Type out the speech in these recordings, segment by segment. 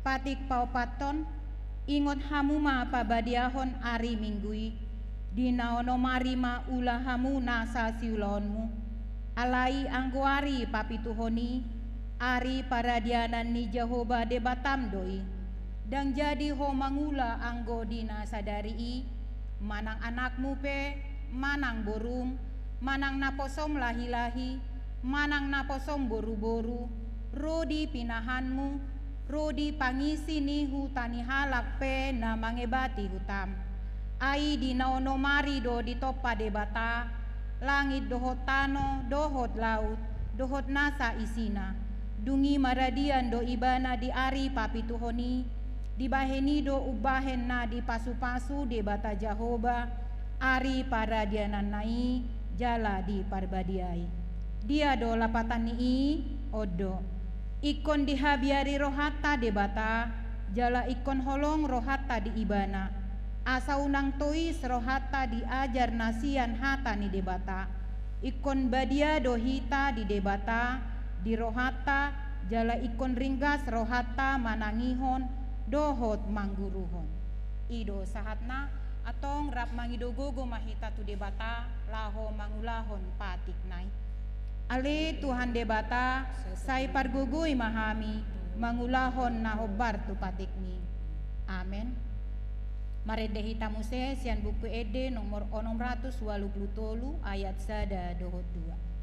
patik paupaton ingot hamu ma pabadiahon ari minggui dinaono marima ulah hamu nasa siulonmu alai anggoari papituhoni ari paradianan ni Jehovah de batam doi dan jadi ho mangula anggo dina sadari manang anakmu pe manang borum manang naposom lahi-lahi manang naposom boru-boru rodi pinahanmu rodi pangisi ni hutani halak pe na mangebati hutam ai dinaono mari do ditopa de bata langit dohot tano dohot laut dohot nasa isina dungi maradian do ibana di ari papituhoni dibaheni do ubahen na di pasu-pasu de bata Jehovah ari paradianan nai jala di parbadiai dia do lapatan ni odo ikon dihabiari rohata de bata jala ikon holong rohata di ibana asa unang tois rohata diajar nasian hata ni debata ikon badia dohita di debata di rohata jala ikon ringgas rohata manangihon dohot mangguruhon ido sahatna atong rap mangidogogo mahita tu debata laho mangulahon patik nai ale Tuhan debata sai pargugui mahami mangulahon nahobar tu patikni amen. Maredehita muse sian buku ede nomor 683 ayat 1 dohot 2.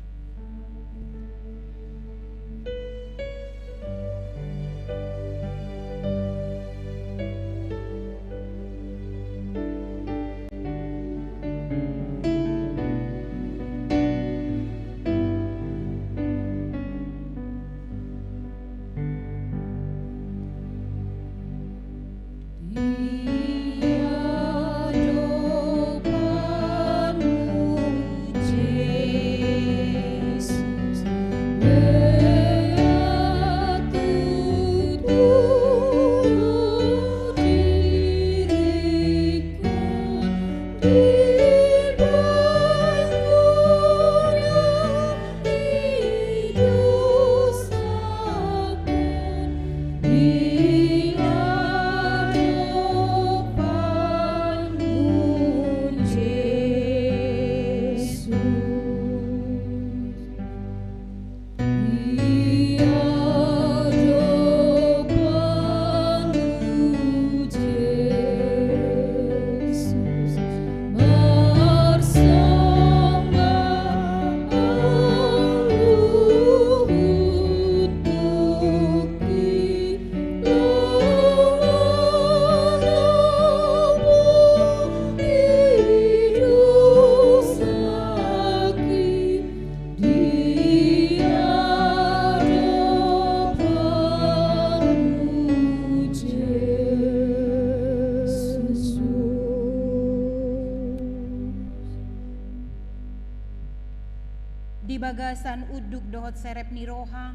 Bagasan uduk dohot serep ni roha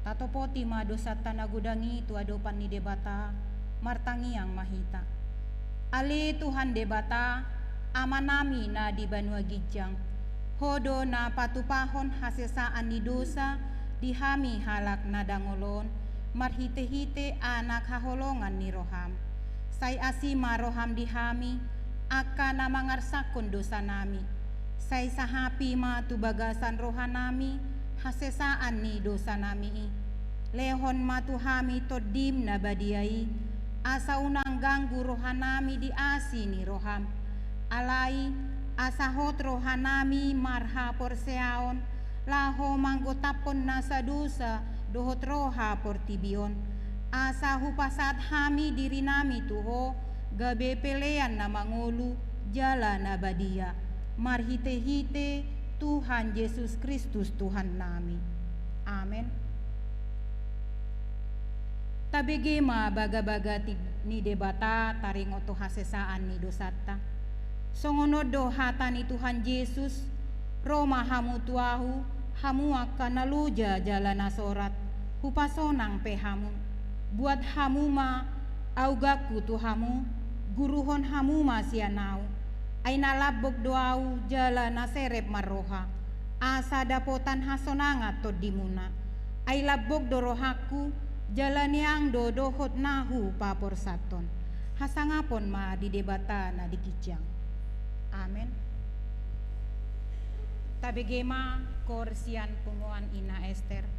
tatopoti ma dosat tanagudangi tu adopan ni debata martangi yang mahita ale Tuhan debata amanami na di banua gijang hodo na patupahon hasesaan ni dosa dihami halak na dangolon marhite-hite anak haholongan ni roham say asima roham dihami aka na mangarsakon dosa nami say sahapi ma tu bagasan rohanami hasesaan ni dosa nami lehon ma tu hami todim na badiai asa unang ganggu rohanami di asi ni roham alai asa hot rohanami marha porseaon laho manggotapon nasa dosa dohot roha portibion asa hupasat hami diri nami tuho gabe pelean na mangulu jala na badia marhite-hite Tuhan Yesus Kristus Tuhan nami. Amen. Tabege ma baga-baga ni debata taringoto hasesaan ni dosata. Songonodo hata ni Tuhan Yesus Roma hamu tuahu hamu akan naluja jalan nasorat hupasonang pehamu buat hamu ma augaku tuhamu guruhon hamu ma sianau ay nalabog doau jala na serep maroha asa dapotan hasonangat to dimuna ay labog dorohaku jalaniang dodohot nahu papor saton. Hasangapon ma di debata na dikijang. Amen. Tabegema korsian punguan ina Esther.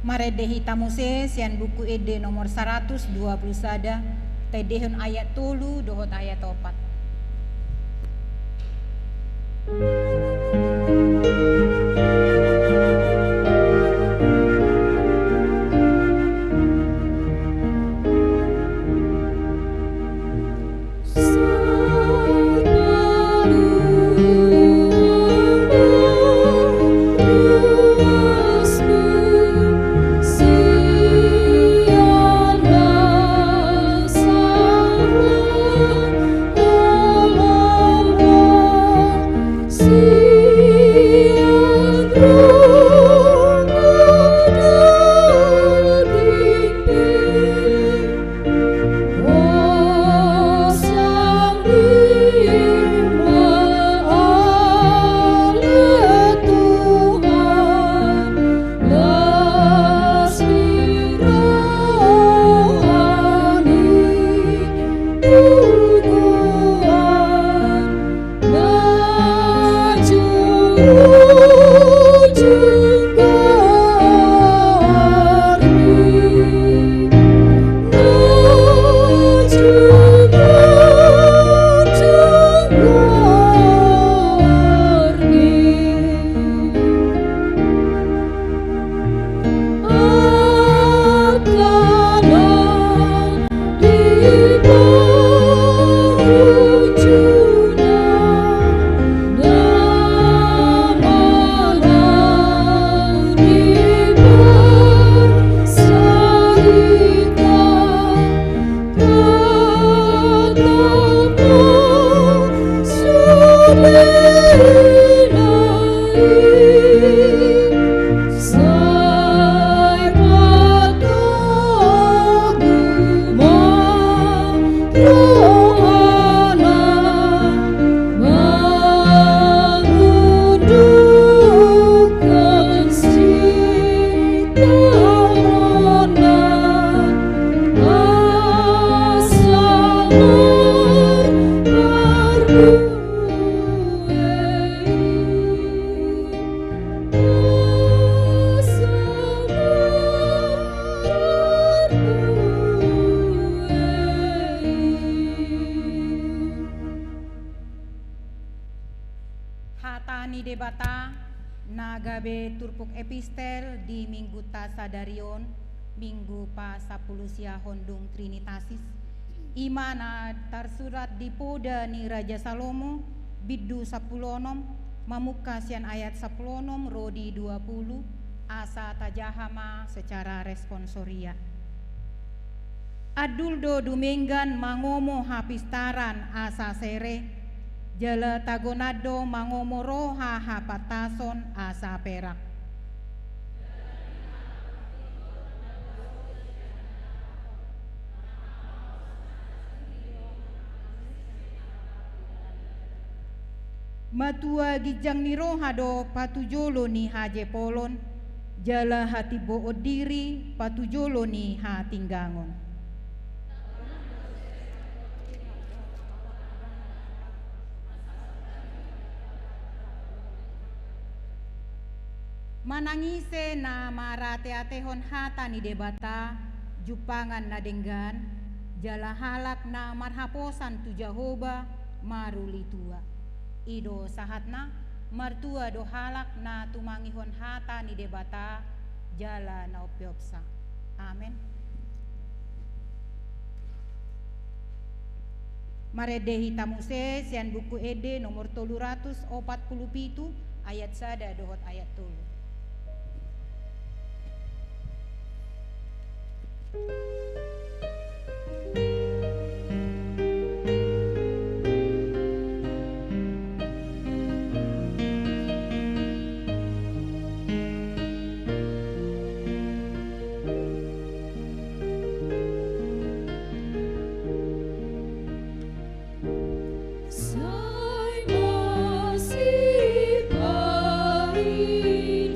Maredehi tamuse sian buku ede nomor 120 sada tedehun ayat tolu dohot ayat 4. Hatani debata nagabe turpuk epistel di minggu tasadarion minggu pa 10 siahondung trinitasis imana tersurat di poda ni Raja Salomo biddu 10 mamuka sian ayat 10 rodi 20 asa tajahama secara responsoria. Aduldo dumenggan mangomo hapistaran asa sere jala tagonado mangomo roha hapatason asa perak. Matua gijang ni roha do patujolo ni haje polon jala hati bood diri patujolo ni hatinggangon. Manangise na marate-atehon hata ni debata jupangan na denggan jala halak na marhaposan tu Jahoba maruli tua ido sahatna martua do halak na tumangihon hata ni debata jala na opyopsa. Amen. Maredehi tamuse sian buku ede nomor 347 ayat sada dohot ayat 3. Sai masih pari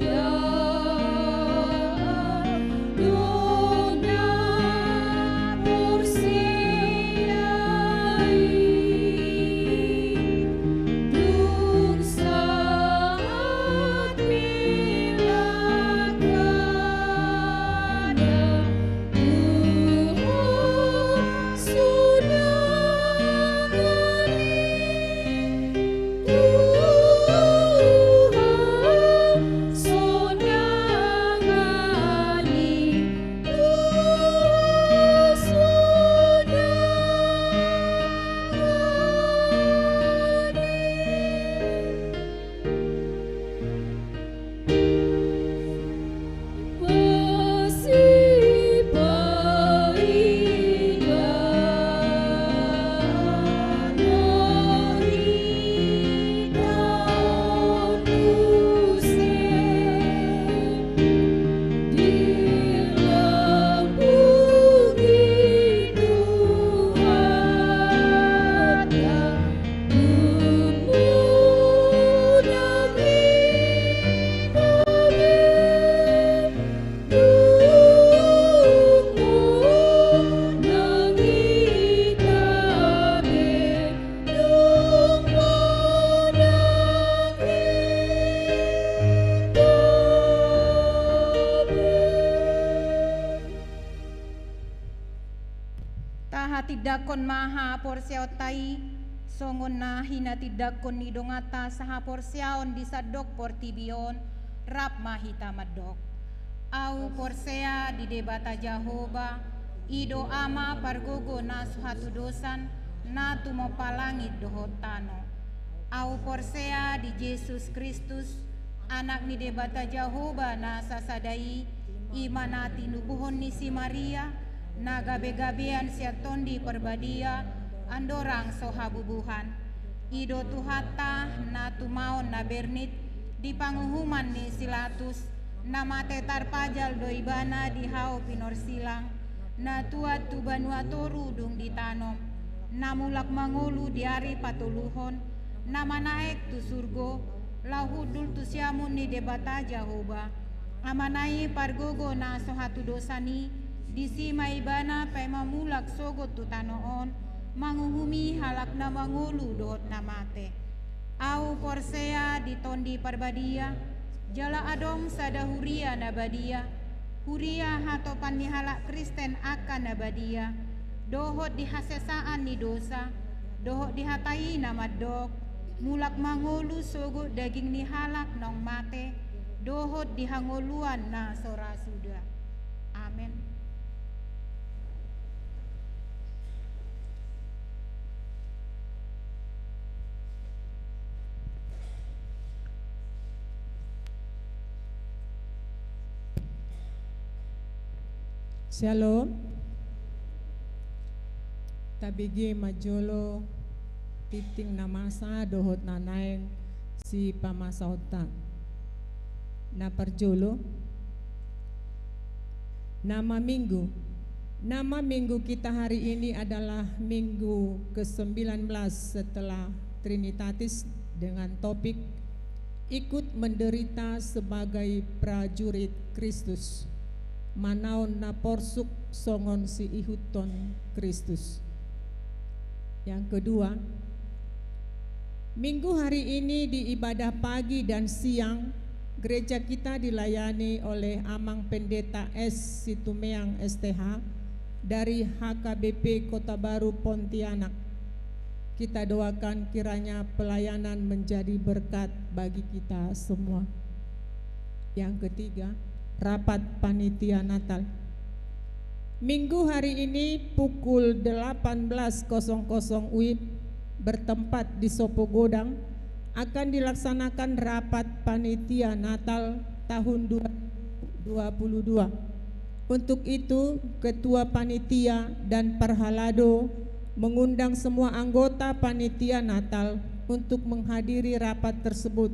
hatidakon maha porsiautai songon na hinatidakon ni dongata saha porsiaon disadok portibion rap mahita madok. Au porsea di debata Jahoba ido ama pargogo na suhatu dosan na tumopalangit dohotano. Au porsea di Yesus Kristus anak ni debata Jahoba na sasadai imanati nubuhon ni si Maria na gabe-gabean siya tondi perbadia andorang sohabubuhan ido tuhata na tumaon na bernit di panguhuman ni silatus na mate tarpajal doibana di hao pinorsilang na tuat tubanua toru dung ditanom na mulak mangulu diari patuluhon na manaek tu surgo lahudul tu siamun ni debata Jahoba amanai pargogo na sohatu dosani disi maibana pemamulak sogot tu tanoon manguhumi halak na mangulu dot na mate. Au porsea di tondi parbadia jala adong sada huria nabadia huria hatopan ni halak Kristen akan nabadia dohot dihasesaan ni dosa dohot dihatai namadok mulak mangolu sogo daging ni halak nong mate dohot dihangoluan na sora sudah. Amin. Shalom. Tabigi majolo titing namasa dohot nanaeng si pamasautan. Na parjolo nama minggu. Nama minggu kita hari ini adalah minggu ke-19 setelah Trinitatis dengan topik ikut menderita sebagai prajurit Kristus. Manaon na porsuk songon si ihuton Kristus. Yang kedua, minggu hari ini di ibadah pagi dan siang gereja kita dilayani oleh Amang Pendeta S. Situmeang STH dari HKBP Kota Baru Pontianak. Kita doakan kiranya pelayanan menjadi berkat bagi kita semua. Yang ketiga, rapat panitia Natal. Minggu hari ini pukul 18.00 WIB bertempat di Sopogodang akan dilaksanakan rapat panitia Natal tahun 2022. Untuk itu, Ketua Panitia dan Perhalado mengundang semua anggota panitia Natal untuk menghadiri rapat tersebut.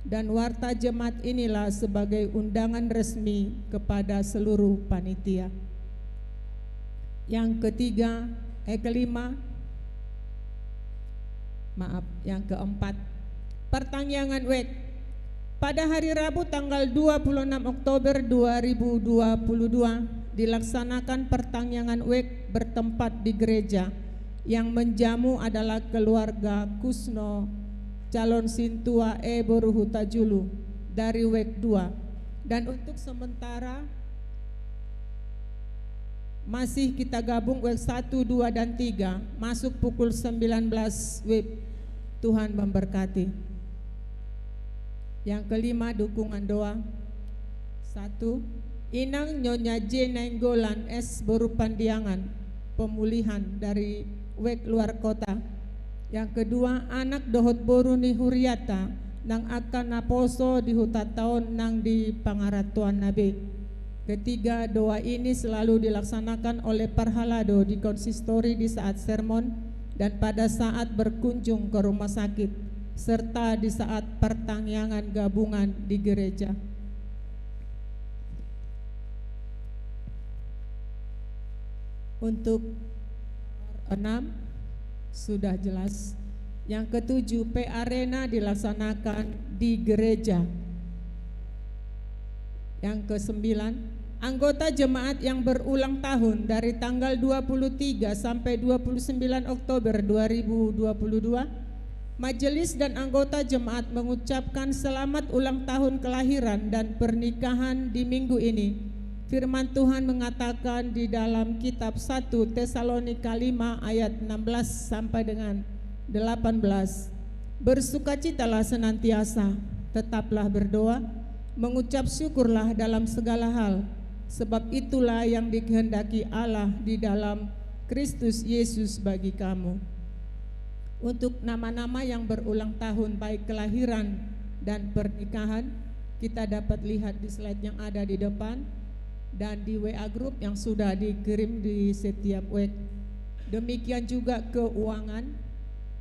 Dan warta jemaat inilah sebagai undangan resmi kepada seluruh panitia. Yang keempat, pertanyaan WEK. Pada hari Rabu tanggal 26 Oktober 2022 dilaksanakan pertanyaan WEK bertempat di gereja. Yang menjamu adalah keluarga Kusno calon Sintua Boruhuta Julu dari WEK 2. Dan untuk sementara masih kita gabung WEK 1, 2, dan 3 masuk pukul 19 WIB. Tuhan memberkati. Yang kelima, dukungan doa. 1. Inang Nyonya J. Nainggolan S. Borupandiangan, pemulihan dari WEK luar kota. Yang kedua, anak dohot boru ni Huriata nang akan naposo di hutataon nang di Pangaratuan Nabi. Ketiga, doa ini selalu dilaksanakan oleh Perhalado di konsistori di saat sermon dan pada saat berkunjung ke rumah sakit serta di saat pertanyaan gabungan di gereja. Untuk 6 sudah jelas. Yang ketujuh, P Arena dilaksanakan di gereja. Yang kesembilan, anggota jemaat yang berulang tahun dari tanggal 23 sampai 29 Oktober 2022, majelis dan anggota jemaat mengucapkan selamat ulang tahun kelahiran dan pernikahan di minggu ini Firman Tuhan mengatakan di dalam kitab 1 Tesalonika 5 ayat 16 sampai dengan 18, bersukacitalah senantiasa, tetaplah berdoa, mengucap syukurlah dalam segala hal, sebab itulah yang dikehendaki Allah di dalam Kristus Yesus bagi kamu. Untuk nama-nama yang berulang tahun baik kelahiran dan pernikahan, kita dapat lihat di slide yang ada di depan dan di WA group yang sudah dikirim di setiap week. Demikian juga keuangan,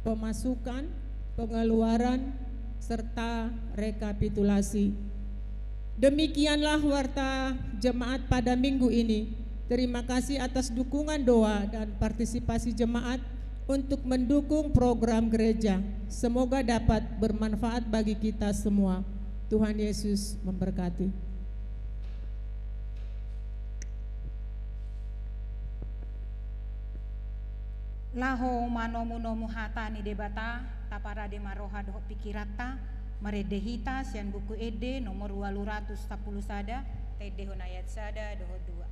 pemasukan, pengeluaran, serta rekapitulasi. Demikianlah warta jemaat pada minggu ini. Terima kasih atas dukungan doa dan partisipasi jemaat untuk mendukung program gereja. Semoga dapat bermanfaat bagi kita semua. Tuhan Yesus memberkati. Laho manomu hata ni debata tapara de maroha doh pikirata meredehita sian buku ede nomor 210 sada tede honayat sada doh 2.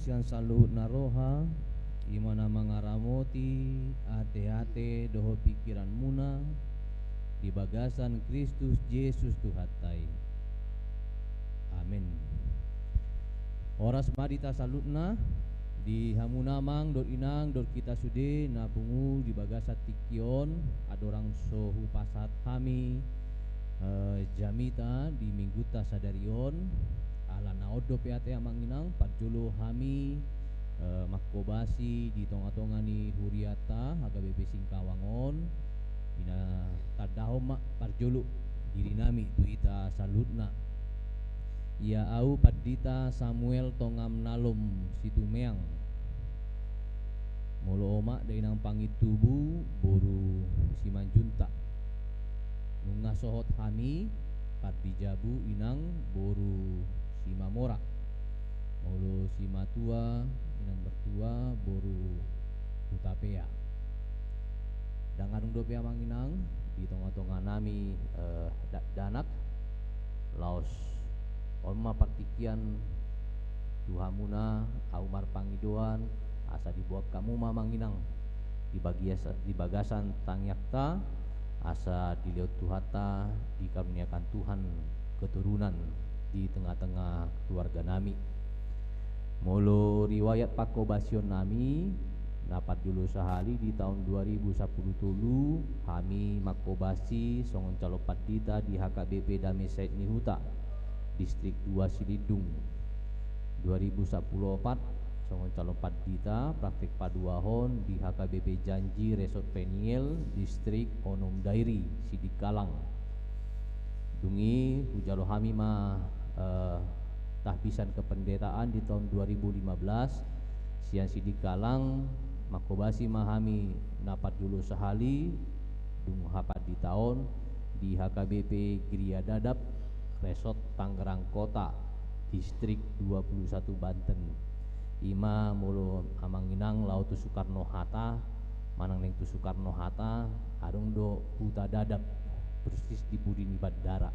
sian salut naroha imana mangaramoti ate-ate doho pikiran muna di bagasan Kristus Yesus Tuhatai. Amin. Oras marita salutna di hamunamang dor inang dor kita sude nabungu di bagasat tikion adorang sohu pasat kami jamita di mingguta sadarion ala naodo peate amanginang parjolo hami makobasi di tonga-tonga ni huriata aga bebe singkawangon ina tadaho mak parjolo diri nami duita salutna ia au padita Samuel tongam nalom situmeang molo omak dainang pangitubu boru simanjunta nunga sohot hami pardijabu inang boru simamora molo simatua inang bertua boru utapea danganung dopea manginang di tonga-tonga nami danak laos olma partikian duhamuna aumar pangidoan asa dibuat kamu manginang di bagasan tangyakta asa dilihat Tuhata dikaruniakan Tuhan keturunan di tengah-tengah keluarga nami. Molo riwayat pakobasion nami dapat dulu sehari di tahun 2010 kami makobasi songon calopat dita di HKBP Damai Said Nihuta distrik 2 Silidung 2014 songon calon padita praktik paduahon di HKBP Janji Resort Peniel Distrik Onom Dairi Sidikalang dungi hujalo hami ma tahbisan kependetaan di tahun 2015 sian Sidikalang makobasi mahami napat dulu sehali dung hapat di tahun di HKBP Gria Dadap Resort Tangerang Kota Distrik 21 Banten ima mulu amanginang lau tu Soekarno Hatta manang neng tu Soekarno Hatta arung do huta dadap persis di Budi Badara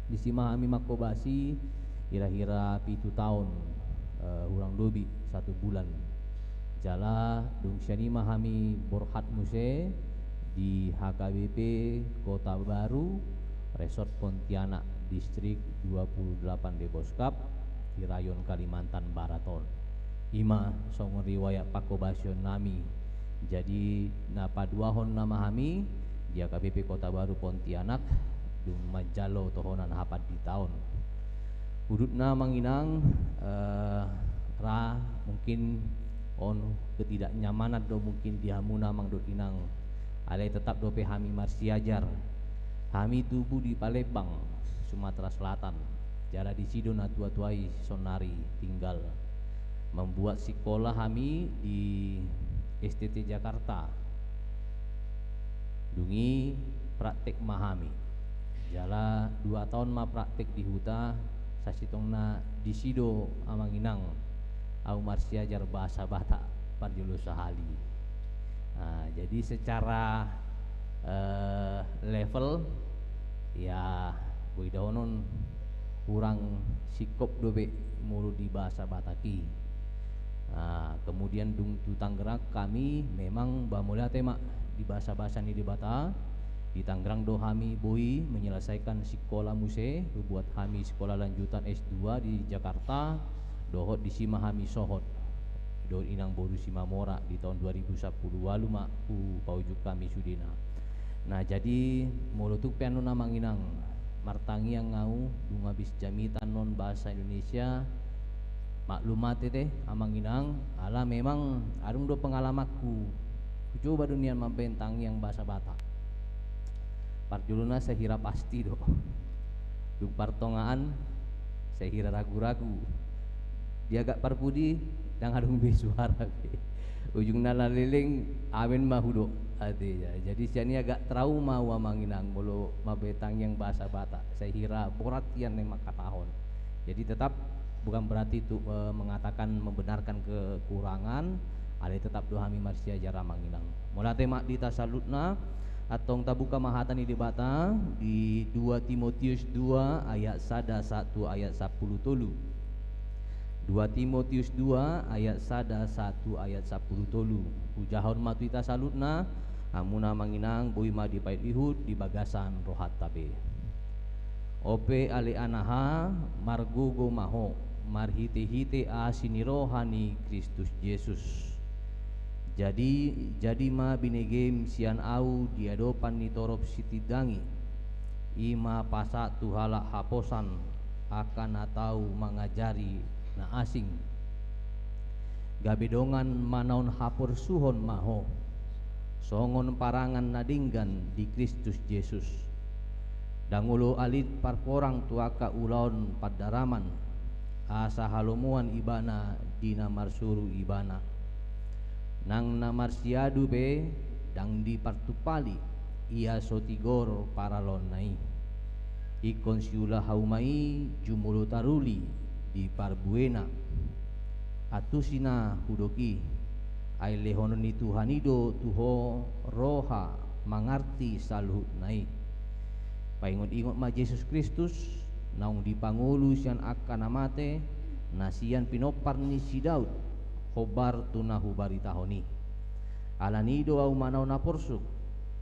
di sima ami makobasi kira-kira 7 tahun urang dobi 1 bulan jala dung syani mahami borhat muse di HKBP Kota Baru Resort Pontianak Distrik 28 Deboskap di Rayon Kalimantan Baraton ima songon riwayat pakobasion nami jadi napa duahon nama kami di HKBP Kota Baru Pontianak dung majalo tohonan hapat di tahun hudutna manginang ra mungkin on ketidaknyamanan do mungkin dihamuna mang do inang alai tetap dope hami marsiajar hami tubuh di Palembang Sumatera Selatan jara di sido na tua-tuai sonari tinggal membuat sekolah kami di STT Jakarta dungi praktek mahami jala 2 tahun ma praktek di huta sasitongna di sido amanginang au marsiajar bahasa Batak parjulu sahali jadi secara level ya boidaonon kurang sikop dobe mulu di bahasa Bataki kemudian dung tu Tangerang kami memang bamula tema di bahasa-bahasa ni di Bata di Tangerang do kami boi menyelesaikan sekolah muse buat kami sekolah lanjutan S2 di Jakarta dohot di sima kami sohot do inang boru sima mora di tahun 2010 walu mak paujuk kami sudina nah jadi mulutuk pianu namang inang martangi yang ngau dung habis jamitan non bahasa Indonesia maklumat teh amanginang ala memang arung do pengalamanku coba dunia membentang yang bahasa Batak parjuluna saya kira pasti do dung partongaan saya kira ragu-ragu dia agak parpudi dan harung besuara ujungna laliling amin mahudo ade jadi siani agak trauma wa manginang bolo mabetang yang bahasa Batak saya kira perhatian yang makatahon jadi tetap bukan berarti itu mengatakan membenarkan kekurangan ale tetap dohami marsia jara manginang mulate mak di tasalutna atong tabuka mahatani di Bata di 2 Timotius 2 ayat 1 ayat 10 tolu 2 Timotius 2 ayat 1 ayat 10 tolu ujahon matu tasalutna amuna manginang boi ma di pait ihud di bagasan rohat tabe ope ale anaha margogo maho marhite-hite asini rohani Kristus Yesus jadi ma binegem sian au diadopan ni torop sitidangi ima pasak tuhala haposan akan atau mengajari na asing gabedongan manaon hapor suhon maho songon parangan nadinggan di Kristus Yesus dangulo alit parporang tuaka ulaon padaraman asa halumuan ibana dina marsuru ibana nang namarsiadu be dang di partupali ia sotigor paralon nai ikon siula haumai jumulu taruli di parbuena atusina hudoki ai lehononi tuhanido tuho roha mangarti saluhut nai paingot-ingot ma Yesus Kristus naung dipangulu sian akan amate nasian pinopar ni si Daud hobar tunahu baritahoni alanido au manau naporsuk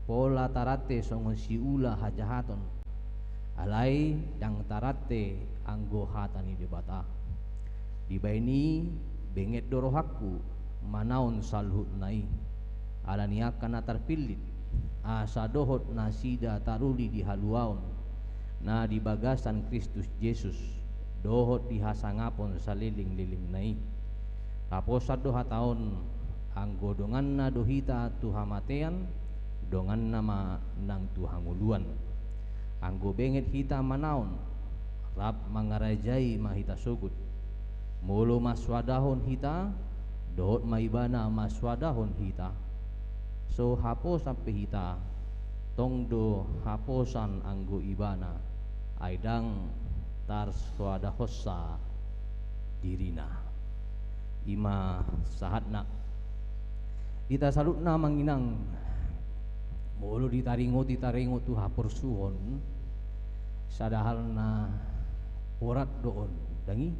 pola tarate songon si ula hajahaton alai dang tarate anggo hatani di Bata dibaini benget dorohaku manaon salhut nai alani akan atarpilit asa dohot nasida taruli di haluaon na di bagasan Kristus Yesus dohot dihasangapon saliling-liling nai. Tapos sa 2 taon anggo dongan na dohita tuhamatean dongan nama nang tuhanguluan. Anggo benget hita manaon rap mangarajai mahita sugut. Mulu maswadahon hita dohot maibana maswadahon hita. So hapos sampai hita tongdo haposan anggo ibana aidang tar swadahossa dirina ima sahatna kita salutna manginang mulu ditaringo tu hapur suhon sadahalna urat doon dangi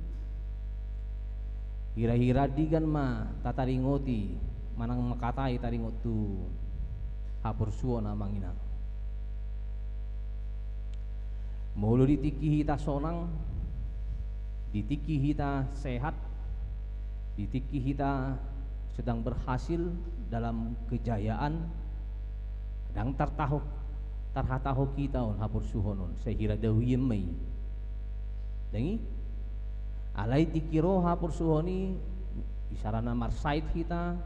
hira-hira digan ma tataringoti manang makatai taringot tu hapur suhon amanginang mulu ditiki hita sonang ditiki hita sehat ditiki hita sedang berhasil dalam kejayaan dan tarhataho kita on hapur suhonon sehira dawiyem mai dengi alai tikiro hapur suhoni isarana marsait hita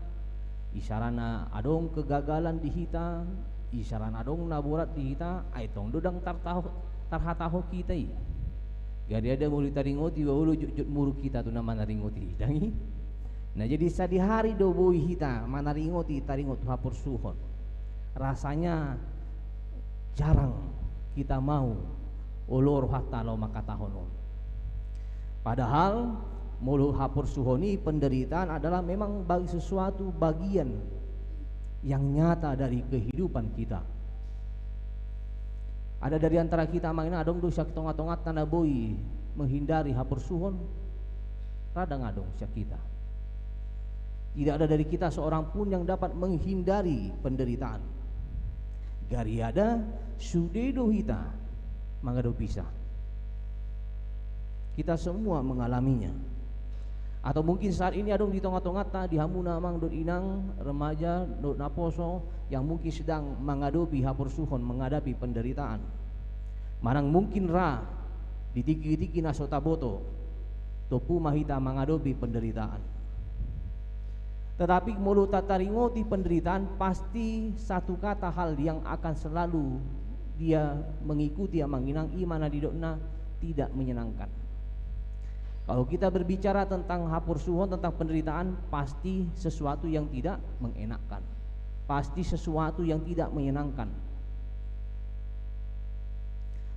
isarana adong kegagalan di hita isarana adong naburat di hita aitong dodang tarhataho kita gari ada muli taringoti waulu jut muru kita tu nama naringoti dangi. Nah jadi di hari do boi hita manaringoti taringot hapur suhon rasanya jarang kita mau ulur hatta lo makatahonon. Padahal mulu hapur suhoni penderitaan adalah memang bagi sesuatu bagian yang nyata dari kehidupan kita. Ada dari antara kita mangina adong dosa tongat-tongat tanah boi menghindari hapur suhon radang adong syak kita. Tidak ada dari kita seorang pun yang dapat menghindari penderitaan. Gari ada sudedo hita mangado pisah. Kita semua mengalaminya. Atau mungkin saat ini adong di tongat-tongat di hamuna mang dot inang remaja dot naposo yang mungkin sedang menghadapi hapur suhon, menghadapi penderitaan. Manang mungkin ra ditiki-tiki nasotaboto topu mahita menghadapi penderitaan. Tetapi mulu tataringoti penderitaan pasti satu kata hal yang akan selalu dia mengikuti yang menginang imana didokna tidak menyenangkan. Kalau kita berbicara tentang hapur suhon, tentang penderitaan, pasti sesuatu yang tidak mengenakkan, pasti sesuatu yang tidak menyenangkan.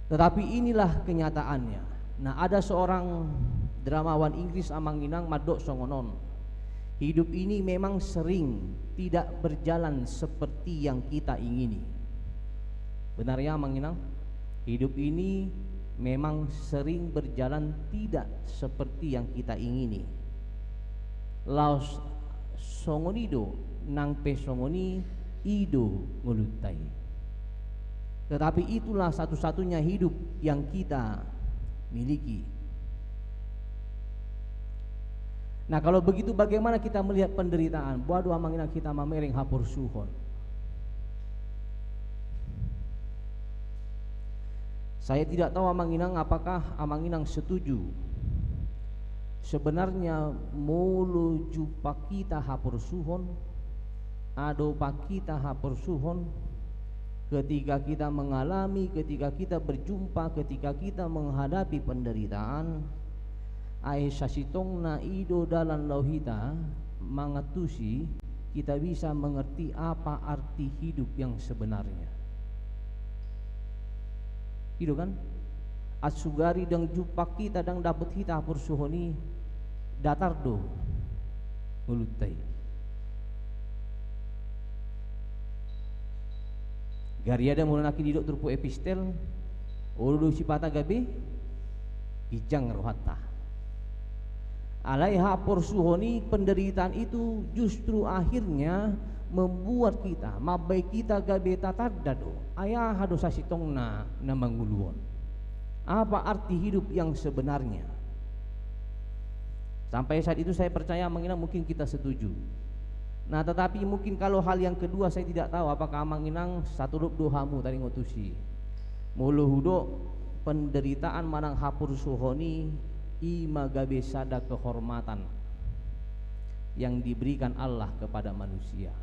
Tetapi inilah kenyataannya. Nah ada seorang dramawan Inggris amanginang Madok Songonon. Hidup ini memang sering tidak berjalan seperti yang kita ingini. Benar ya manginang? Hidup ini memang sering berjalan tidak seperti yang kita ingini. Laos songonido nang pe songoni ido ngulutai. Tetapi itulah satu-satunya hidup yang kita miliki. Nah kalau begitu bagaimana kita melihat penderitaan? Waduh amangina kita mamereng hapur suhon. Saya tidak tahu amanginang apakah amanginang setuju. Sebenarnya mulu jumpa kita hapur suhon, ado pakita hapur suhon, ketika kita mengalami, ketika kita berjumpa, ketika kita menghadapi penderitaan, ai sasitong na ido dalam lauhita mangatusi kita bisa mengerti apa arti hidup yang sebenarnya. Itu kan asugari dang jumpa kita dang dapat kita hapur suhoni datar do mulutai. Gariada mulunaki didok turpu epistel ulu sipata gabe bijang rohata. Alai hapur suhoni penderitaan itu justru akhirnya membuat kita mabai kita gabe tatadado ayah hadosa sitongna na manguluon. Apa arti hidup yang sebenarnya? Sampai saat itu saya percaya menginang mungkin kita setuju. Nah tetapi mungkin kalau hal yang kedua saya tidak tahu apakah manginang satu rup dohamu tadi ngotusi mulu hudo penderitaan manang hapur suhoni imagabe sada kehormatan yang diberikan Allah kepada manusia.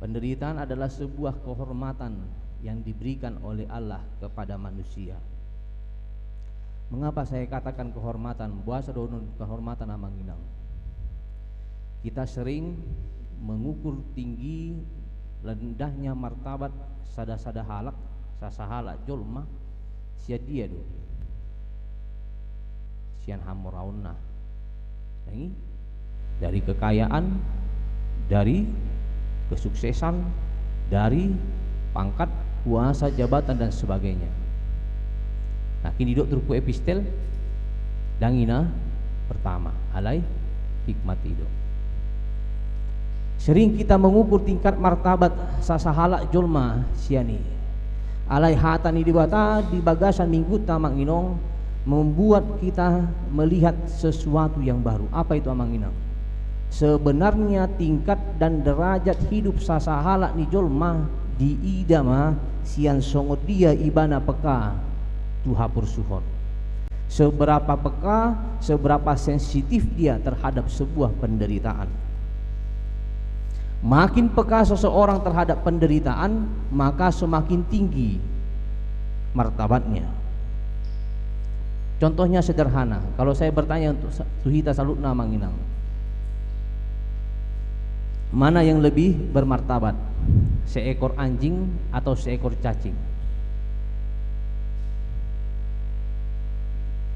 Penderitaan adalah sebuah kehormatan yang diberikan oleh Allah kepada manusia. Mengapa saya katakan kehormatan? Buasa donun kehormatan amanginang. Kita sering mengukur tinggi rendahnya martabat sada-sada halak, sasahala jolma sia dia do. Sian hamurauna. Ini dari kekayaan, dari kesuksesan, dari pangkat, kuasa, jabatan dan sebagainya. Nah, kini dok turku epistel dangina pertama alai hikmat itu. Sering kita mengukur tingkat martabat sasahala jolma siani. Alai hatani dibata di bagasan minggu tamang inong membuat kita melihat sesuatu yang baru. Apa itu amang inang? Sebenarnya tingkat dan derajat hidup sasahala ni jolma di idama sian songot dia ibana peka tuhapur suhon. Seberapa peka, seberapa sensitif dia terhadap sebuah penderitaan. Makin peka seseorang terhadap penderitaan, maka semakin tinggi martabatnya. Contohnya sederhana, kalau saya bertanya untuk Tuhita Salutna Manginang, mana yang lebih bermartabat, seekor anjing atau seekor cacing?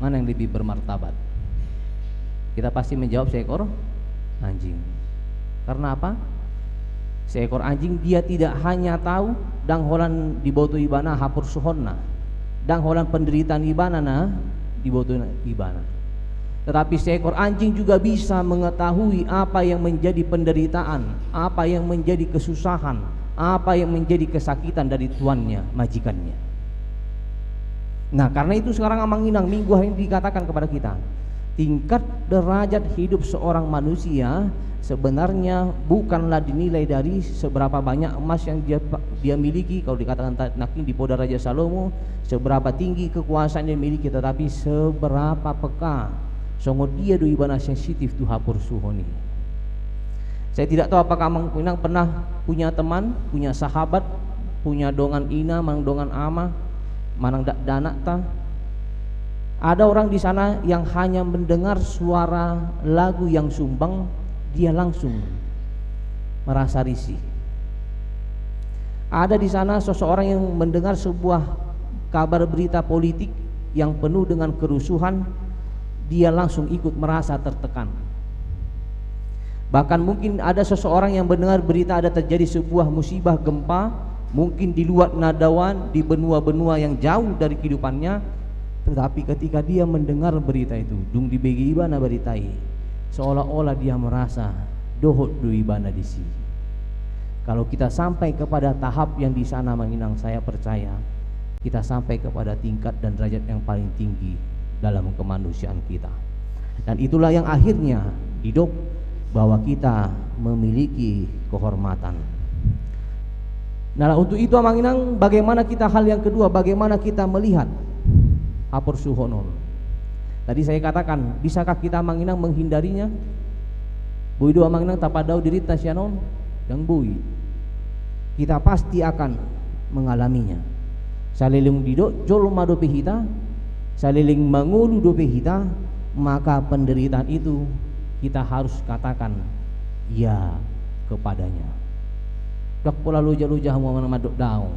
Mana yang lebih bermartabat? Kita pasti menjawab seekor anjing. Karena apa? Seekor anjing dia tidak hanya tahu dang holan di boto ibana hapur suhonna, dang holan penderitaan ibana na di boto ibana. Tetapi seekor anjing juga bisa mengetahui apa yang menjadi penderitaan, apa yang menjadi kesusahan, apa yang menjadi kesakitan dari tuannya, majikannya. Nah, karena itu sekarang Amang Inang minggu hari ini dikatakan kepada kita, tingkat derajat hidup seorang manusia sebenarnya bukanlah dinilai dari seberapa banyak emas yang dia miliki. Kalau dikatakan nakin di Poda Raja Salomo, seberapa tinggi kekuasaan yang miliki, tetapi seberapa peka songo dia do ibana sensitif tu hapur suhoni. Saya tidak tahu apakah Amang Inang pernah punya teman, punya sahabat, punya dongan ina, mang dongan ama, manang danak ta. Ada orang di sana yang hanya mendengar suara lagu yang sumbang, dia langsung merasa risih. Ada di sana seseorang yang mendengar sebuah kabar berita politik yang penuh dengan kerusuhan, dia langsung ikut merasa tertekan. Bahkan mungkin ada seseorang yang mendengar berita ada terjadi sebuah musibah gempa, mungkin di luar nadawan, di benua-benua yang jauh dari kehidupannya, tetapi ketika dia mendengar berita itu, dung dibegi ibana beritai, seolah-olah dia merasa dohot du ibana di sini. Kalau kita sampai kepada tahap yang di sana Manginang, saya percaya kita sampai kepada tingkat dan derajat yang paling tinggi dalam kemanusiaan kita. Dan itulah yang akhirnya hidup bahwa kita memiliki kehormatan. Nah, untuk itu Manginang, bagaimana kita hal yang kedua, bagaimana kita melihat hapur suhonon. Tadi saya katakan, bisakah kita Manginang menghindarinya? Bui doa Manginang tapadau diri tasyanon yang bui. Kita pasti akan mengalaminya. Saliling didok jol madope hita, saliling mangulu dope hita, maka penderitaan itu kita harus katakan ya kepadanya. Dak pula luja-luja mau madok daun.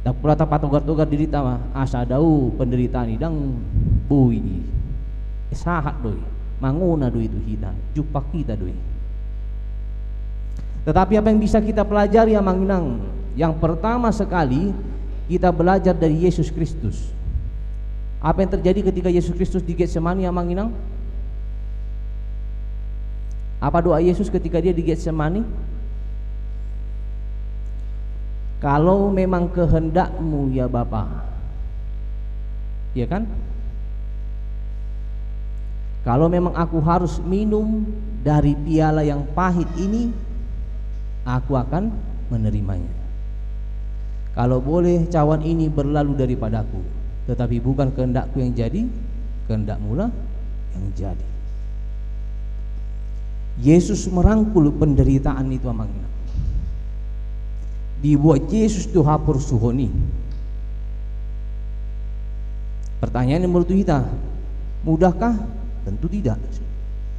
Dak pula tapat togar-togar diri tama asa dau penderitaan idang bui. Sahat doi, manguna doi itu hita, jupak kita doi. Tetapi apa yang bisa kita pelajari ya Manginang? Yang pertama sekali kita belajar dari Yesus Kristus. Apa yang terjadi ketika Yesus Kristus di Getsemani ya Manginang? Apa doa Yesus ketika dia di Getsemani? Kalau memang kehendakmu ya Bapa, ya kan? Kalau memang aku harus minum dari piala yang pahit ini, aku akan menerimanya. Kalau boleh cawan ini berlalu daripadaku, tetapi bukan kehendakku yang jadi, kehendakmu lah yang jadi. Yesus merangkul penderitaan itu amangina. Dibuat Yesus tu hapur suhoni. Pertanyaan yang menurut kita, mudahkah? Tentu tidak.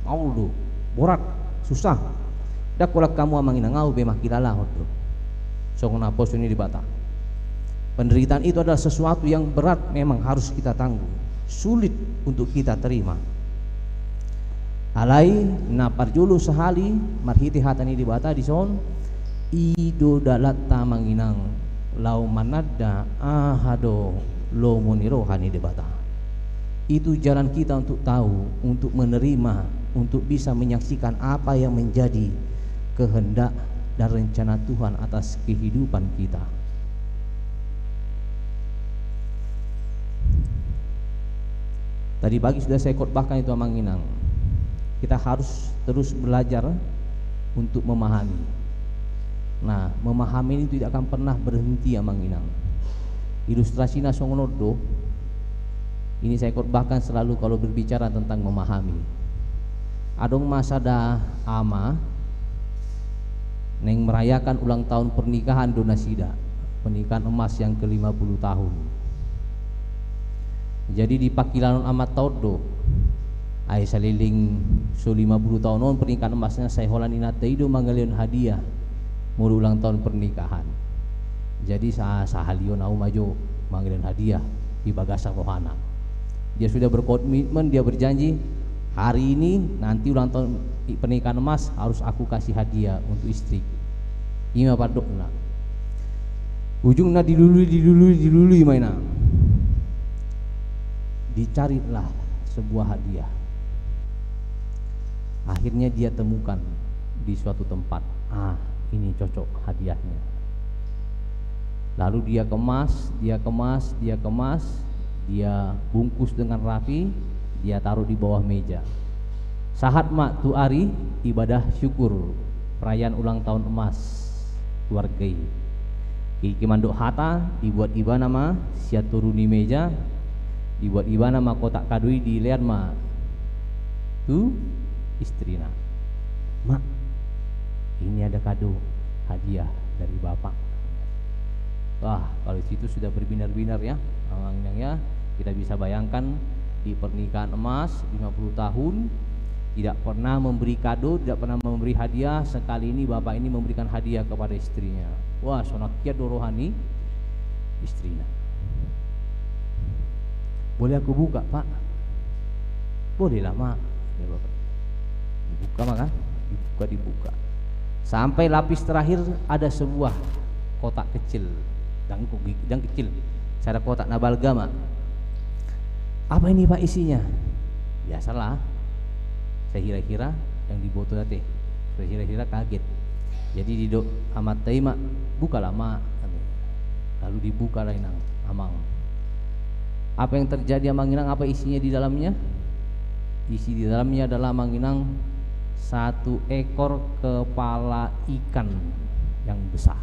Mau lu, borak, susah. Dak kolak kamu amangina ngau be makilala hodo. Songona pos ini dibata. Penderitaan itu adalah sesuatu yang berat, memang harus kita tanggung, sulit untuk kita terima. Alai na parjulu sehali marhiti hatani dibata di son ido dalatta manginang lau manadda ahado lo moniro hani dibata. Itu jalan kita untuk tahu, untuk menerima, untuk bisa menyaksikan apa yang menjadi kehendak dan rencana Tuhan atas kehidupan kita. Tadi pagi sudah saya khotbahkan itu amanginang. Kita harus terus belajar untuk memahami. Nah, memahami ini tidak akan pernah berhenti amanginang. Ilustrasi nasongonodo ini saya khotbahkan selalu kalau berbicara tentang memahami. Adong masa dah ama neng merayakan ulang tahun pernikahan donasida, pernikahan emas yang ke-50 tahun. Jadi di pakilan amat taudo ai saliling so 50 tahun on pernikahan emasnya saya holan inateido mangalion hadiah mulu ulang tahun pernikahan. Jadi sahalion au maju mangalion hadiah di bagasa rohana. Dia sudah berkomitmen, dia berjanji hari ini nanti ulang tahun pernikahan emas harus aku kasih hadiah untuk istri. Ima padokna. Ujungna dilului mainan. Dicarilah sebuah hadiah. Akhirnya dia temukan di suatu tempat, ini cocok hadiahnya. Lalu dia kemas, dia bungkus dengan rapi, dia taruh di bawah meja. Sahat mak tu ari ibadah syukur perayaan ulang tahun emas keluarga. Kiki mandok hata dibuat iba nama sia turuni meja. Dibuat ibana ma kotak kadui dilihat ma tu istrina. Mak, ini ada kado hadiah dari bapak. Wah, kalau situ sudah berbinar-binar ya, ya. Kita bisa bayangkan di pernikahan emas 50 tahun tidak pernah memberi kado, tidak pernah memberi hadiah. Sekali ini bapak ini memberikan hadiah kepada istrinya. Wah, sonakia dorohani istrina. Boleh aku buka, Pak? Bolehlah, Mak. Ya, Bapak. Dibuka, Mak kan? Dibuka. Sampai lapis terakhir ada sebuah kotak kecil, dan kecil. Cara kotak nabalga, Mak. Apa ini, Pak, isinya? Biasalah. Saya kira-kira yang dibotol teh. Saya kira-kira kaget. Jadi didok amat teh, Mak. Bukalah, Mak. Lalu dibuka lah inang amang. Apa yang terjadi amanginang? Apa isinya di dalamnya? Isi di dalamnya adalah amanginang 1 ekor kepala ikan yang besar.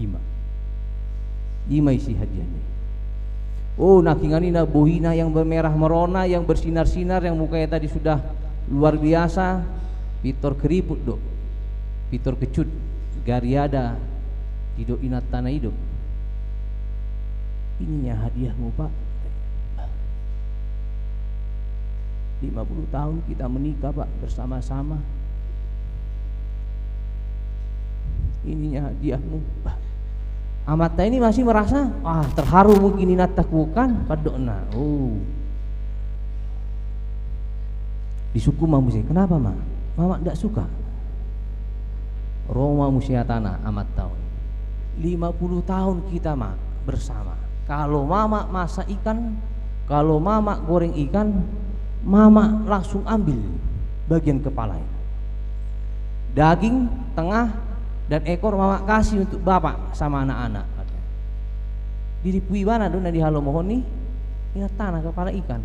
5 isi hadiahnya. Oh, nakinganina bohina yang bermerah merona, yang bersinar-sinar, yang mukanya tadi sudah luar biasa. Pitor keriput dok, pitor kecut, gariada, tidak inat tanah hidup. Ininya hadiahmu, Pak. 50 tahun kita menikah, Pak, bersama-sama. Ininya hadiahmu, Pak. Amata ini masih merasa terharu mungkin inat takukan padokna. Di suku mamusia. Kenapa, Ma? Mama tidak suka. Roma musiatana amat tahun. 50 tahun kita, Ma, bersama. Kalau mama masak ikan, kalau mama goreng ikan, mama langsung ambil bagian kepalanya. Daging, tengah, dan ekor mama kasih untuk bapak sama anak-anak. Di puiwana dona di halo mohon nih, ingat tanah kepala ikan.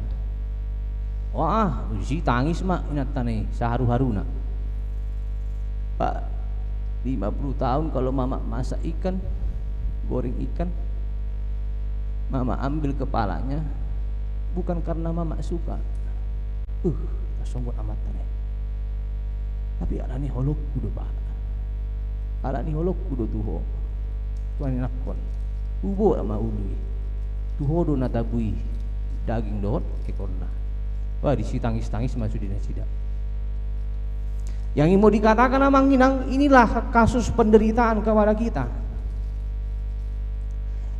Wah, si tangis mak ingat tanah saharu-haruna. Pak, 50 tahun kalau mama masak ikan, goreng ikan, mama ambil kepalanya bukan karena mama suka, songgot amat nih, tapi alani holok kudu bah, alani holok kudu tuho, tuan nakon, ubo sama ului, tuho do natabui, daging dohot ekorna, wah disi tangis masuk di nasida. Yang mau dikatakan amang inang, inilah kasus penderitaan kepada kita.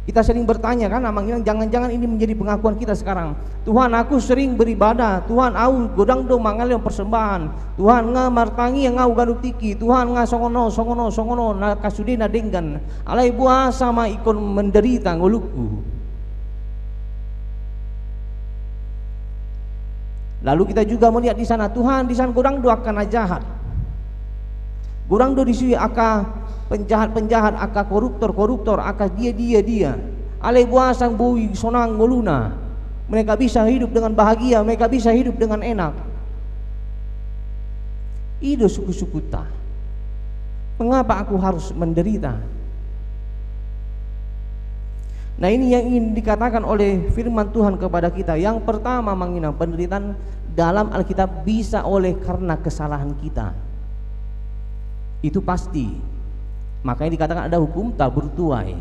Kita sering bertanya kan amang inang, jangan-jangan ini menjadi pengakuan kita sekarang. Tuhan, aku sering beribadah, Tuhan au godang do mangal yang persembahan, Tuhan nga martangi yang ngau ganuk tiki, Tuhan nga songono na kasudina denggan, alai buah sama ikon menderita ngoluku. Lalu kita juga melihat di sana, Tuhan di sana godang do akan jahat. Gorang do disui aka penjahat aka koruptor aka dia alai buasang bui sonang ngoluna. Mereka bisa hidup dengan bahagia, mereka bisa hidup dengan enak. Ido suku-suku ta, mengapa aku harus menderita? Nah, ini yang ingin dikatakan oleh firman Tuhan kepada kita. Yang pertama, menginang penderitaan dalam Alkitab bisa oleh karena kesalahan kita. Itu pasti. Makanya dikatakan ada hukum tabur tuai.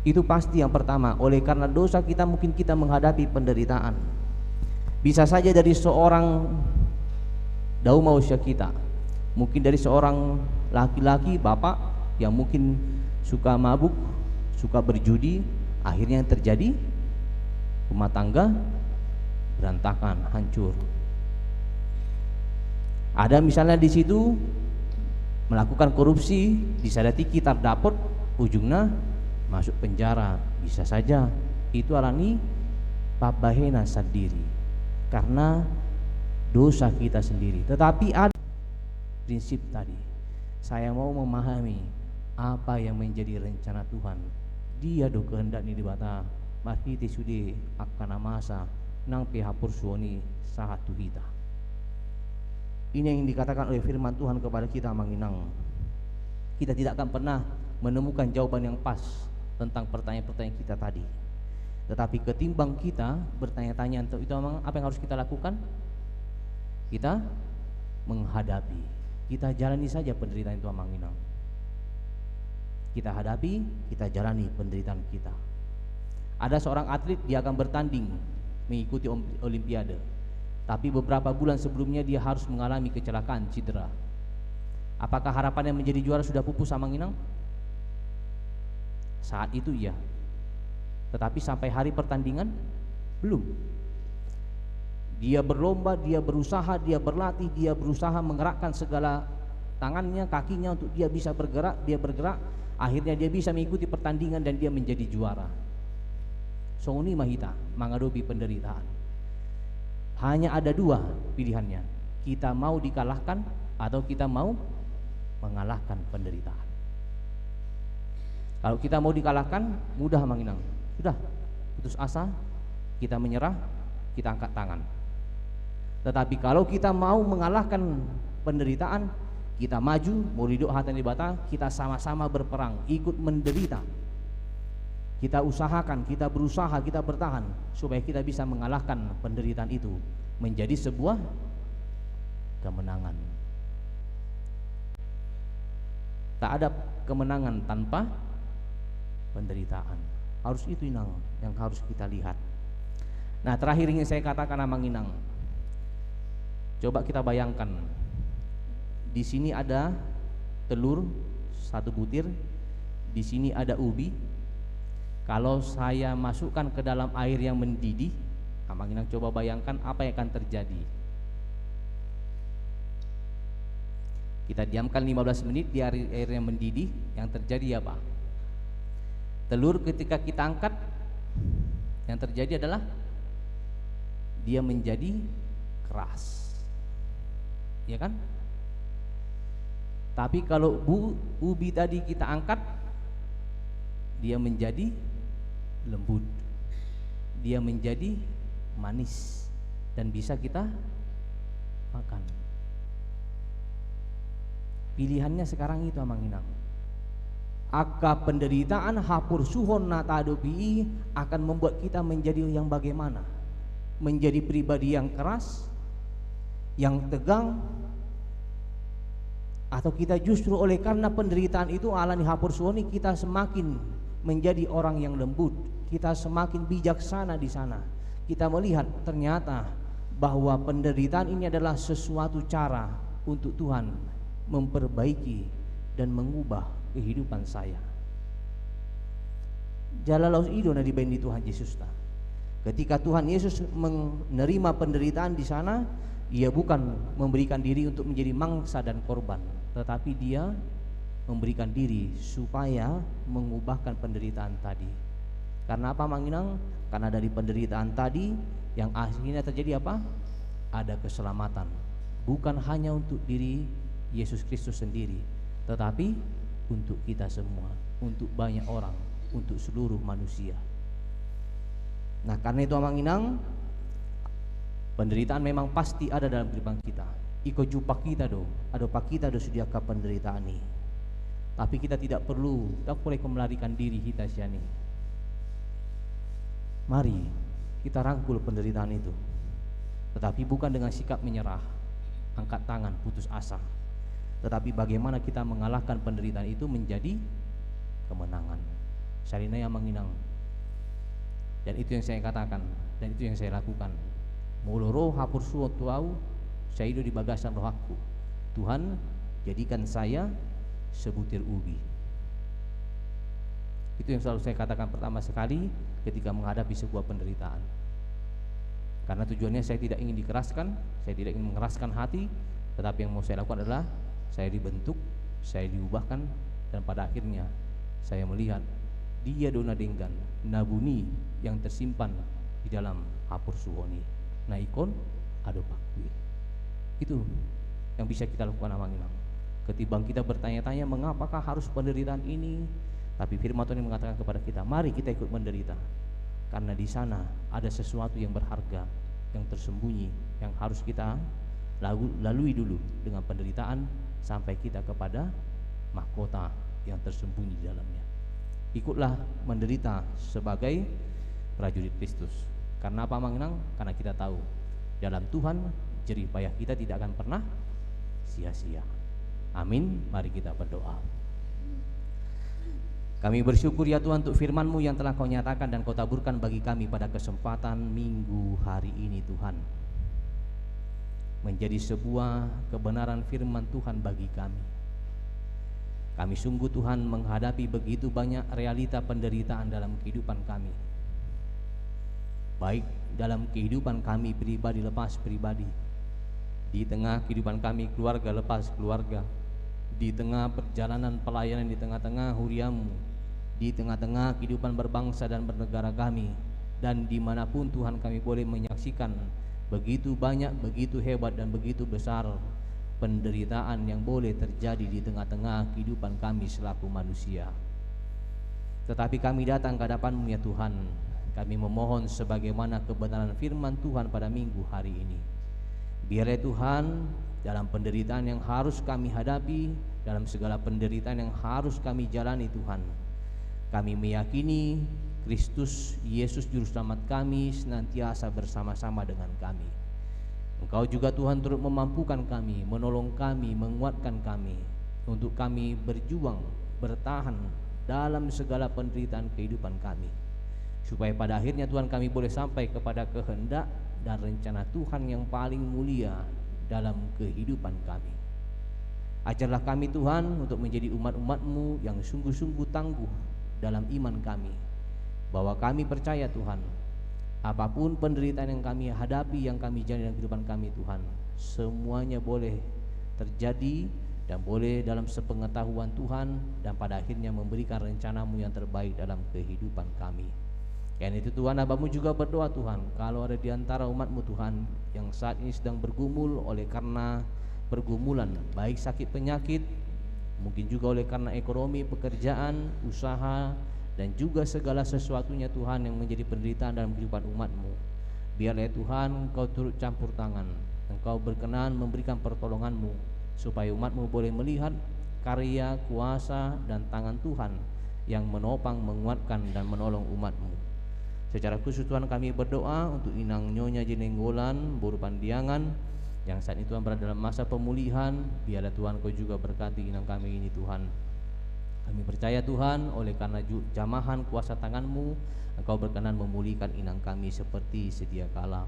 Itu pasti yang pertama. Oleh karena dosa kita mungkin kita menghadapi penderitaan. Bisa saja dari seorang dauma usia kita, mungkin dari seorang laki-laki bapak yang mungkin suka mabuk, suka berjudi, akhirnya yang terjadi rumah tangga berantakan, hancur. Ada misalnya di situ melakukan korupsi, disadati kita dapat, ujungnya masuk penjara. Bisa saja itu alani pabahena sendiri karena dosa kita sendiri. Tetapi ada prinsip tadi, saya mau memahami apa yang menjadi rencana Tuhan. Dia do kehendak ni dibata mahiti sudi akan masa nang pihapur suoni sahat tuhita. Ini yang dikatakan oleh firman Tuhan kepada kita menginang. Kita tidak akan pernah menemukan jawaban yang pas tentang pertanyaan-pertanyaan kita tadi. Tetapi ketimbang kita bertanya-tanya untuk itu apa yang harus kita lakukan? Kita menghadapi. Kita jalani saja penderitaan itu menginang. Kita hadapi, kita jalani penderitaan kita. Ada seorang atlet, dia akan bertanding mengikuti olimpiade. Tapi beberapa bulan sebelumnya dia harus mengalami kecelakaan, cedera. Apakah harapannya menjadi juara sudah pupus sama Inang? Saat itu iya. Tetapi sampai hari pertandingan belum. Dia berlomba, dia berusaha, dia berlatih, dia berusaha menggerakkan segala tangannya, kakinya untuk dia bisa bergerak, dia bergerak. Akhirnya dia bisa mengikuti pertandingan dan dia menjadi juara. Songuni mahita menghadapi penderitaan. Hanya ada dua pilihannya, kita mau dikalahkan atau kita mau mengalahkan penderitaan. Kalau kita mau dikalahkan, mudah menginang, sudah putus asa, kita menyerah, kita angkat tangan. Tetapi kalau kita mau mengalahkan penderitaan, kita maju, mau hidup hati di bata, kita sama-sama berperang, ikut menderita. Kita usahakan, kita berusaha, kita bertahan supaya kita bisa mengalahkan penderitaan itu menjadi sebuah kemenangan. Tak ada kemenangan tanpa penderitaan. Harus itu Inang yang harus kita lihat. Nah, terakhir ingin saya katakan amang Inang. Coba kita bayangkan. Di sini ada telur 1 butir, di sini ada ubi. Kalau saya masukkan ke dalam air yang mendidih, amang Inang coba bayangkan apa yang akan terjadi. Kita diamkan 15 menit di air yang mendidih, yang terjadi apa? Telur ketika kita angkat, yang terjadi adalah dia menjadi keras, ya kan? Tapi kalau ubi tadi kita angkat, dia menjadi lembut, dia menjadi manis dan bisa kita makan. Pilihannya sekarang itu amang Inang. aka penderitaan hapur suhon natadopi akan membuat kita menjadi yang bagaimana? Menjadi pribadi yang keras, yang tegang, atau kita justru oleh karena penderitaan itu alani hapur suhoni kita semakin menjadi orang yang lembut, kita semakin bijaksana di sana. Kita melihat ternyata bahwa penderitaan ini adalah sesuatu cara untuk Tuhan memperbaiki dan mengubah kehidupan saya. Jalalau idona dibendi Tuhan Yesus ta. Ketika Tuhan Yesus menerima penderitaan di sana, Ia bukan memberikan diri untuk menjadi mangsa dan korban, tetapi Dia memberikan diri supaya mengubahkan penderitaan tadi. Karena apa Manginang? Karena dari penderitaan tadi yang akhirnya terjadi apa? Ada keselamatan. Bukan hanya untuk diri Yesus Kristus sendiri, tetapi untuk kita semua, untuk banyak orang, untuk seluruh manusia. Nah, karena itu Manginang, penderitaan memang pasti ada dalam kehidupan kita. Iko jumpa kita do, pak kita do sediaka penderitaan ini. Tapi kita tidak perlu, tak boleh melarikan diri kita siani. Mari kita rangkul penderitaan itu, tetapi bukan dengan sikap menyerah, angkat tangan, putus asa, tetapi bagaimana kita mengalahkan penderitaan itu menjadi kemenangan. Sarina yang Manginang. Dan itu yang saya katakan, dan itu yang saya lakukan. Muloro hapur suatu au, saya hidup di bagasan rohaku. Tuhan jadikan saya sebutir ubi. Itu yang selalu saya katakan pertama sekali ketika menghadapi sebuah penderitaan. Karena tujuannya saya tidak ingin dikeraskan, saya tidak ingin mengeraskan hati, tetapi yang mau saya lakukan adalah saya dibentuk, saya diubahkan, dan pada akhirnya saya melihat dia dona denggan nabuni yang tersimpan di dalam hapur suhoni na ikon ado pakui. Itu yang bisa kita lakukan Manginang. Ketimbang kita bertanya-tanya mengapakah harus penderitaan ini, tapi firman Tuhan mengatakan kepada kita, mari kita ikut menderita, karena di sana ada sesuatu yang berharga, yang tersembunyi, yang harus kita lalui dulu dengan penderitaan sampai kita kepada mahkota yang tersembunyi di dalamnya. Ikutlah menderita sebagai prajurit Kristus. Karena apa Manginang? Karena kita tahu dalam Tuhan jerih payah kita tidak akan pernah sia-sia. Amin. Mari kita berdoa. Kami bersyukur ya Tuhan untuk firman-Mu yang telah Kau nyatakan dan Kau taburkan bagi kami pada kesempatan minggu hari ini Tuhan. Menjadi sebuah kebenaran firman Tuhan bagi kami. Kami sungguh Tuhan menghadapi begitu banyak realita penderitaan dalam kehidupan kami. Baik dalam kehidupan kami pribadi lepas pribadi, di tengah kehidupan kami keluarga lepas keluarga, di tengah perjalanan pelayanan di tengah-tengah huriamu, di tengah-tengah kehidupan berbangsa dan bernegara kami, dan dimanapun Tuhan kami boleh menyaksikan begitu banyak, begitu hebat dan begitu besar penderitaan yang boleh terjadi di tengah-tengah kehidupan kami selaku manusia. Tetapi kami datang ke hadapan-Mu ya Tuhan. Kami memohon sebagaimana kebenaran firman Tuhan pada minggu hari ini. Biarlah Tuhan dalam penderitaan yang harus kami hadapi, dalam segala penderitaan yang harus kami jalani Tuhan, kami meyakini Kristus Yesus Juru Selamat kami senantiasa bersama-sama dengan kami. Engkau juga Tuhan turut memampukan kami, menolong kami, menguatkan kami untuk kami berjuang, bertahan dalam segala penderitaan kehidupan kami, supaya pada akhirnya Tuhan kami boleh sampai kepada kehendak dan rencana Tuhan yang paling mulia dalam kehidupan kami. Ajarlah kami Tuhan untuk menjadi umat-umat-Mu yang sungguh-sungguh tangguh dalam iman kami, bahwa kami percaya Tuhan, apapun penderitaan yang kami hadapi, yang kami jalani dalam kehidupan kami Tuhan, semuanya boleh terjadi dan boleh dalam sepengetahuan Tuhan, dan pada akhirnya memberikan rencana-Mu yang terbaik dalam kehidupan kami. Karena itu Tuhan, Hamba-Mu juga berdoa Tuhan, kalau ada di antara umat-Mu Tuhan yang saat ini sedang bergumul oleh karena pergumulan, baik sakit penyakit, mungkin juga oleh karena ekonomi, pekerjaan, usaha, dan juga segala sesuatunya Tuhan yang menjadi penderitaan dalam kehidupan umat-Mu, biarlah Tuhan Engkau turut campur tangan, Engkau berkenan memberikan pertolongan-Mu, supaya umat-Mu boleh melihat karya, kuasa, dan tangan Tuhan yang menopang, menguatkan, dan menolong umat-Mu. Secara khusus Tuhan kami berdoa untuk Inang Nyonya Jenenggolan Boru Pandiangan yang saat itu berada dalam masa pemulihan. Biarlah Tuhan Kau juga berkati Inang kami ini Tuhan. Kami percaya Tuhan, oleh karena jamahan kuasa tangan-Mu, Engkau berkenan memulihkan Inang kami seperti sedia kala.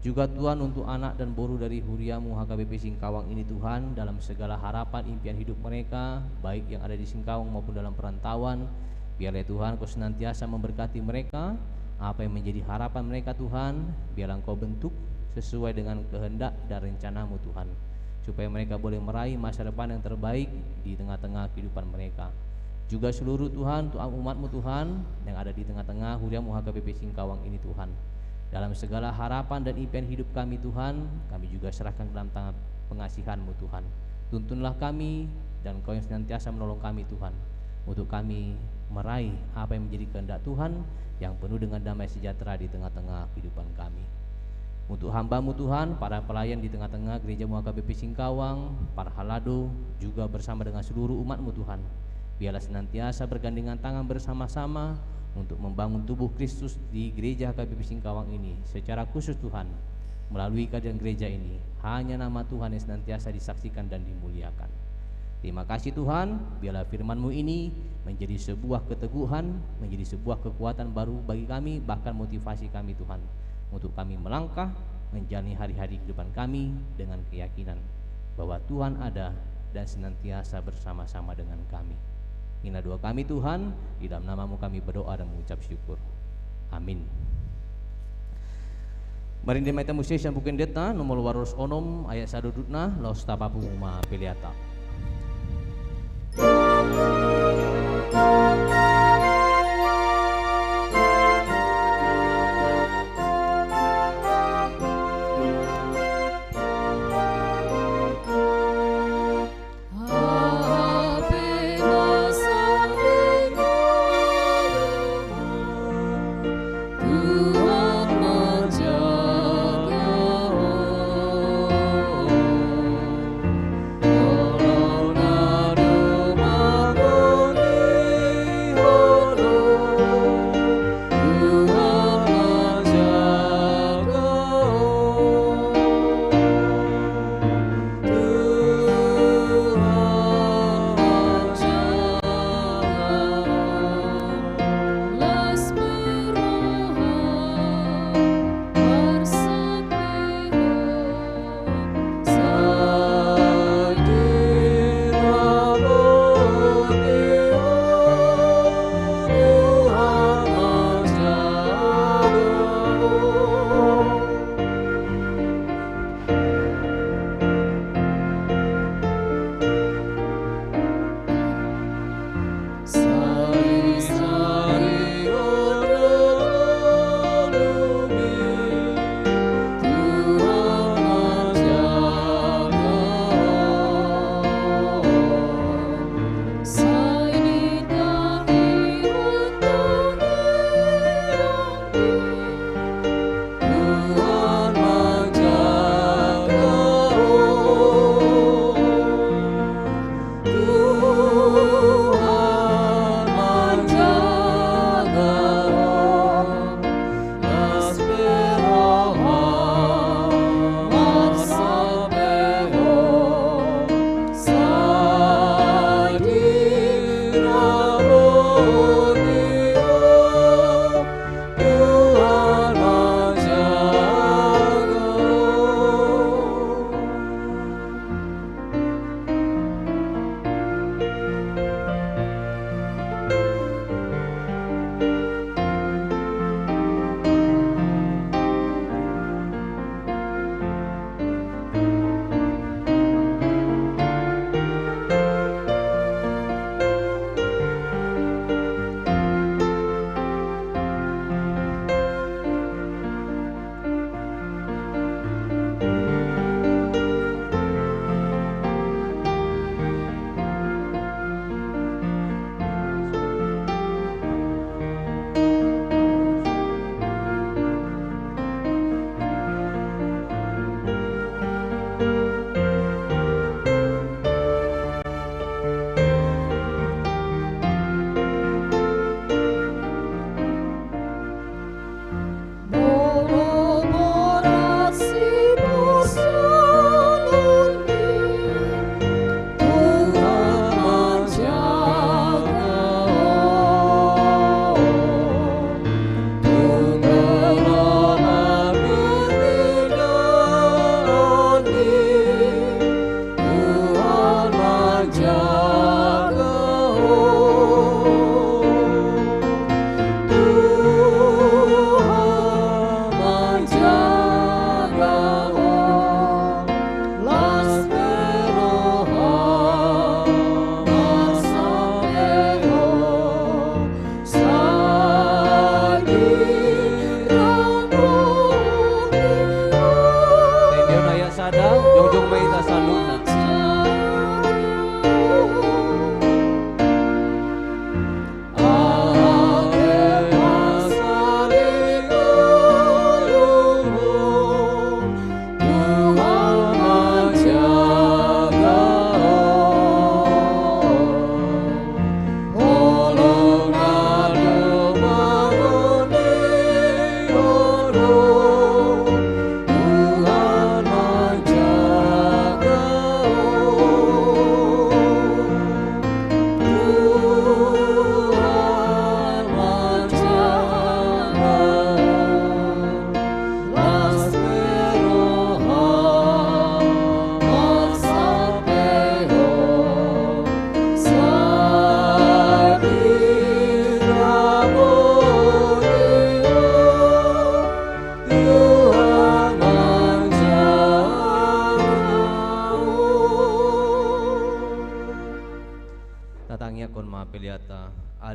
Juga Tuhan untuk anak dan boru dari Huriamu HKBP Singkawang ini Tuhan, dalam segala harapan impian hidup mereka, baik yang ada di Singkawang maupun dalam perantauan, biarlah Tuhan Kau senantiasa memberkati mereka. Apa yang menjadi harapan mereka Tuhan, biarlah Engkau bentuk sesuai dengan kehendak dan rencana-Mu Tuhan, supaya mereka boleh meraih masa depan yang terbaik di tengah-tengah kehidupan mereka. Juga seluruh Tuhan untuk umat-Mu Tuhan yang ada di tengah-tengah Huriamu HKBP Singkawang ini Tuhan, dalam segala harapan dan impian hidup kami Tuhan, kami juga serahkan dalam tangan pengasihan-Mu Tuhan. Tuntunlah kami dan Kau yang senantiasa menolong kami Tuhan, untuk kami meraih apa yang menjadi kehendak Tuhan yang penuh dengan damai sejahtera di tengah-tengah kehidupan kami. Untuk hamba-Mu Tuhan, para pelayan di tengah-tengah gereja-Mu HKBP Singkawang, para halado, juga bersama dengan seluruh umat-Mu Tuhan, biarlah senantiasa bergandengan tangan bersama-sama untuk membangun tubuh Kristus di gereja HKBP Singkawang ini. Secara khusus Tuhan, melalui kajian gereja ini, hanya nama Tuhan yang senantiasa disaksikan dan dimuliakan. Terima kasih Tuhan, biarlah firman-Mu ini menjadi sebuah keteguhan, menjadi sebuah kekuatan baru bagi kami, bahkan motivasi kami Tuhan, untuk kami melangkah menjalani hari-hari kehidupan kami dengan keyakinan bahwa Tuhan ada dan senantiasa bersama-sama dengan kami. Inilah doa kami Tuhan, di dalam nama-Mu kami berdoa dan mengucap syukur. Amin. Marinde maita musisyan bukan deta nomor waros onom ayat sadudutna laos tapapu ma peliata. Oh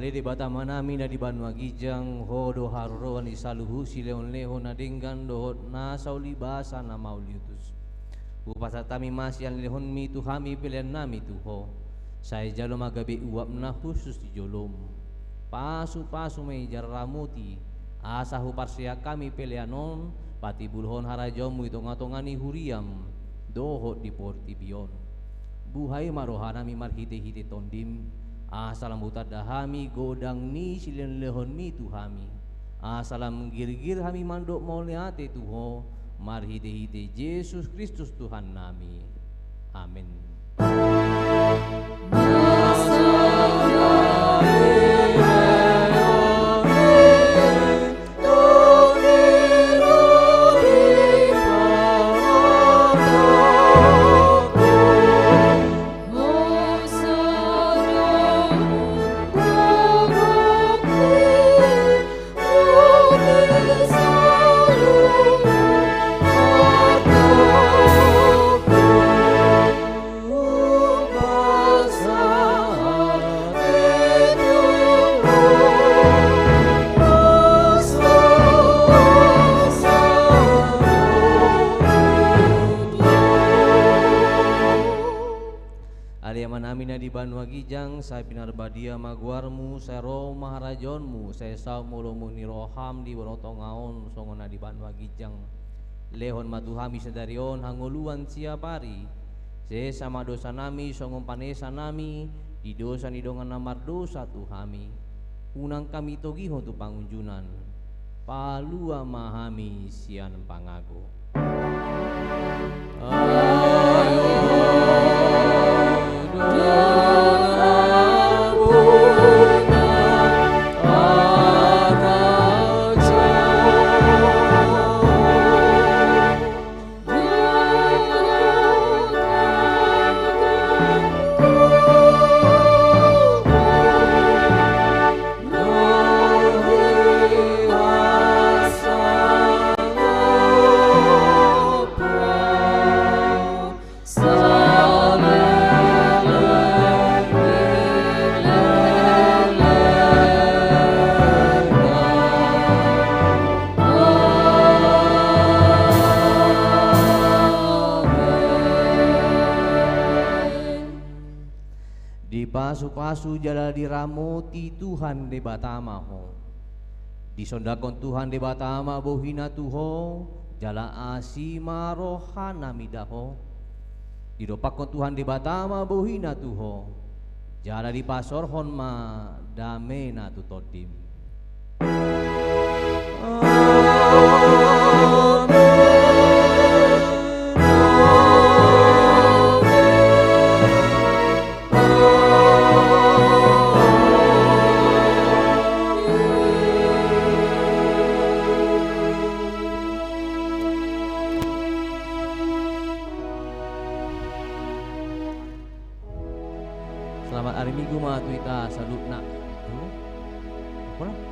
Ale di bata manami na di banwa gijang hodo haruroan isaluhu si leon leho na denggan dohot na saulibasa na mauliutus. Upasatami masyan lehon mi tuhami pilihan nami tuho. Saya jalo magabi uap na khusus di jolom. Pasu-pasu may jaramuti. Asa huparsia kami pilihanon pati bulhon harajomu itu ngatongani huriam dohot di portibion. Buhay marohanami marhite-hite tondim. Asalam hutad dahami godang ni silen lehon mi tuhami. Asalam girgir hami mandok moliate tuho marhite-hite Yesus Kristus Tuhan nami. Amin. Di Banua Gijang, saya pinarbadia maguarmu, saya roh maharajonmu, saya sau molomu niroham di wonotongaon, songona di Banua Gijang. Lehon matuhami sedarion hangoluan siapari. Saya sama dosa nami, songon panesa nami, di dosa ni dongan namar dosa tuhami. Unang kami togihon tu pangunjunan, palua mahami sian pangago. Pasu-pasu jala diramoti Tuhan de batamaho. Disondakon Tuhan de batama bohina tuho, jala asima rohana midaho. Didopakon Tuhan de batama bohina tuho, jala di pasorhon ma damena tutodim. Selamat hari Minggu ma tuita salutna. Apa lah?